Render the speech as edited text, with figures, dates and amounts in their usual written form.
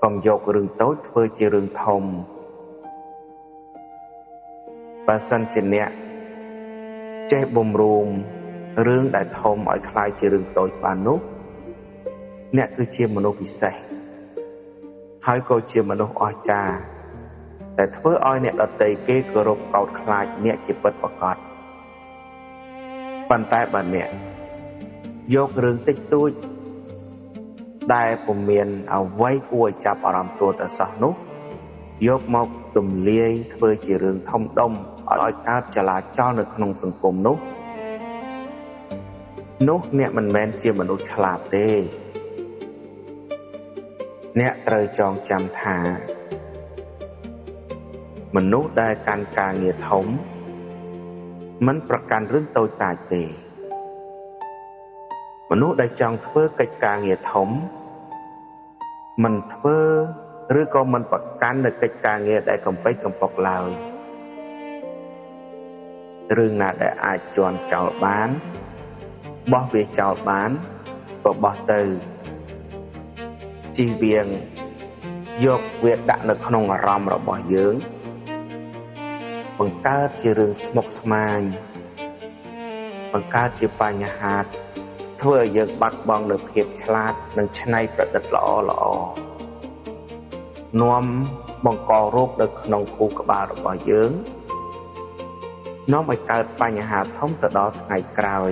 កុំយករឿងតូចធ្វើជារឿងធំបើសិនជាអ្នកចេះបំរុងរឿងដែលធំឲ្យคล้ายជារឿងតូចបាននោះអ្នកគឺជាមនុស្សពិសេសហើយក៏ជាមនុស្សអស្ចារ្យតែធ្វើឲ្យអ្នកដទៃគេគោរពកោតខ្លាចអ្នកជាពិតប្រាកដប៉ុន្តែបើអ្នកយករឿងតិចតួចដែលពុំមានអ្វីគួរឲ្យចាប់អារម្មណ៍ទួតែសោះនោះយកមកទម្លាយធ្វើជារឿងធំដុំឲ្យកើតចលាចលនៅក្នុងសង្គមនោះអ្នកមិនមែនជាមនុស្សឆ្លាតទេអ្នកត្រូវចងចាំថាមនុស្សដែលកាន់ការងារធំមិនប្រកាន់រឿងតូចតាចទេមនុស្សដែលចង់ធ្វើកិច្ចការងារធំមិនធ្វើឬក៏មិនប្រកាន់នៅកិច្ចការងារដែលកំពេចកំពុកឡើយរឿងណាដែលអាចជន់ចោលបានបោះវាចោលបានក៏បោះទៅជិះវៀងយកវាដាក់នៅក្នុងអារម្មណ៍របស់យើងបង្កើតជារឿងស្មុគស្មាញបង្កើតជាបញ្ហាធ្វើឲ្យយើងបាត់បង់នូវភាពឆ្លាតនិងច្នៃប្រឌិតល្អនាំបង្ករោគនៅក្នុងខួរក្បាលរបស់យើងនាំឲ្យកើតបញ្ហាធំទៅដល់ថ្ងៃក្រោយ